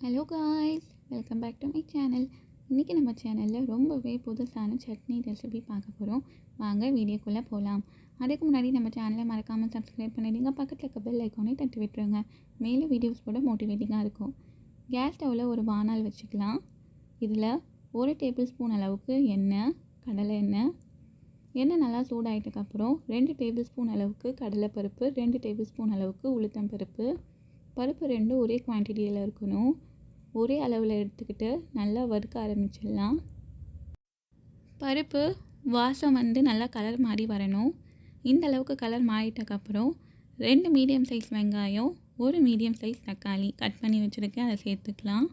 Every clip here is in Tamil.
Hello guys, welcome back to my channel. இன்றைக்கி நம்ம சேனலில் ரொம்பவே புதுசான சட்னி ரெசிபி பார்க்க போகிறோம். வாங்க வீடியோக்குள்ளே போகலாம். அதுக்கு முன்னாடி நம்ம சேனலை மறக்காமல் சப்ஸ்கிரைப் பண்ணிடுங்க. பக்கத்தில் இருக்க பெல் ஐக்கானை தட்டி விட்டுருங்க. மேலும் வீடியோஸ் கூட மோட்டிவேட்டிங்காக இருக்கும். கேஸ் ஸ்டவ்வில் ஒரு வானல் வச்சுக்கலாம். இதில் 1 டேபிள் ஸ்பூன் அளவுக்கு எண்ணெய், கடலை எண்ணெய் நல்லா சூடாயிட்டதுக்கப்புறம் 2 டேபிள் ஸ்பூன் அளவுக்கு கடலைப்பருப்பு, 2 டேபிள் ஸ்பூன் அளவுக்கு உளுத்தம் பருப்பு 2 ஒரே குவான்டிட்டியில் இருக்கணும். ஒரே அளவில் எடுத்துக்கிட்டு நல்லா வறுக்க ஆரம்பிச்சிடலாம். பருப்பு வாசம் நல்லா கலர் மாறி வரணும். இந்த அளவுக்கு கலர் மாறிட்டக்கப்புறம் 2 மீடியம் சைஸ் வெங்காயம், 1 மீடியம் சைஸ் தக்காளி கட் பண்ணி வச்சுருக்கேன், அதை சேர்த்துக்கலாம்.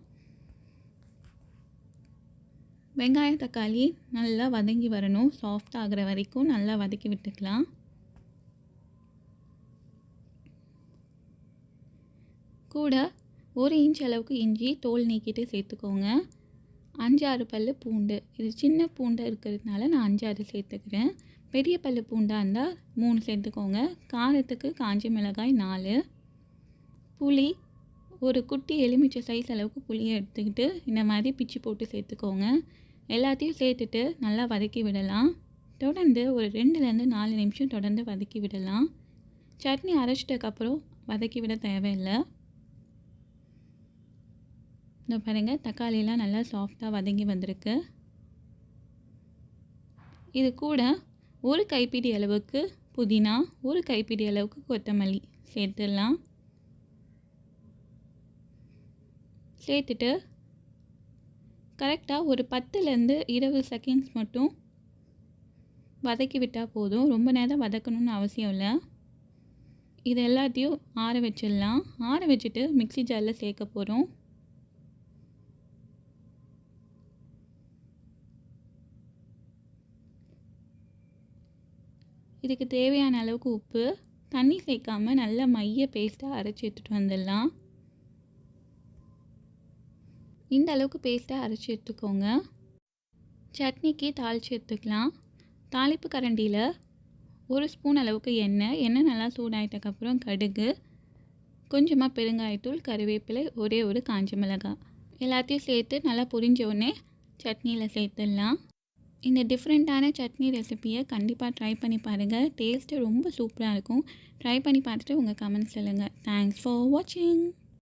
வெங்காயம் தக்காளி நல்லா வதங்கி வரணும். சாஃப்ட் ஆகிற வரைக்கும் நல்லா வதக்கி விட்டுக்கலாம். கூட 1 இன்ச் அளவுக்கு இஞ்சி தோல் நீக்கிட்டு சேர்த்துக்கோங்க. 5-6 பல் பூண்டு. இது சின்ன பூண்டு இருக்கிறதுனால நான் 5-6 சேர்த்துக்கிறேன். பெரிய பல் பூண்டாக இருந்தால் 3 சேர்த்துக்கோங்க. காரத்துக்கு காஞ்ச மிளகாய் 4. புளி ஒரு குட்டி எலுமிச்சை சைஸ் அளவுக்கு புளியை எடுத்துக்கிட்டு இந்த மாதிரி பிச்சு போட்டு சேர்த்துக்கோங்க. எல்லாத்தையும் சேர்த்துட்டு நல்லா வதக்கி விடலாம். தொடர்ந்து ஒரு 2லேருந்து 4 நிமிஷம் தொடர்ந்து வதக்கி விடலாம். சட்னி அரைச்சிட்டக்கப்புறம் வதக்கி விட தேவையில்லை. இந்த பாருங்கள், தக்காளியெலாம் நல்லா சாஃப்டாக வதங்கி வந்திருக்கு. இது கூட 1 கைப்பிடி அளவுக்கு புதினா, 1 கைப்பிடி அளவுக்கு கொத்தமல்லி சேர்த்துடலாம். சேர்த்துட்டு கரெக்டாக ஒரு 10லேருந்து 20 செகண்ட்ஸ் மட்டும் வதக்கி விட்டால் போதும். ரொம்ப நேரம் வதக்கணும்னு அவசியம் இல்லை. இது எல்லாத்தையும் ஆற வச்சிடலாம். ஆற வச்சுட்டு மிக்ஸி ஜாரில் சேர்க்க போகிறோம். இதுக்கு தேவையான அளவுக்கு உப்பு, தண்ணி சேர்க்காமல் நல்லா மைய பேஸ்ட்டாக அரைச்சி எடுத்துகிட்டு வந்துடலாம். இந்த அளவுக்கு பேஸ்ட்டாக அரைச்சி எடுத்துக்கோங்க. சட்னிக்கு தாளித்து எடுத்துக்கலாம். தாளிப்பு கரண்டியில் 1 ஸ்பூன் அளவுக்கு எண்ணெய் நல்லா சூடாயிட்டக்கப்புறம் கடுகு, கொஞ்சமாக பெருங்காயத்தூள், கருவேப்பிலை, ஒரே ஒரு காஞ்ச மிளகாய் எல்லாத்தையும் சேர்த்து நல்லா பொரிஞ்ச உடனே சட்னியில் சேர்த்துடலாம். இந்த டிஃப்ரெண்ட்டான சட்னி ரெசிப்பியை கண்டிப்பாக ட்ரை பண்ணி பாருங்கள். டேஸ்ட்டு ரொம்ப சூப்பராக இருக்கும். ட்ரை பண்ணி பார்த்துட்டு உங்கள் கமெண்ட்ஸ் சொல்லுங்கள். தேங்க்ஸ் ஃபார் வாட்சிங்.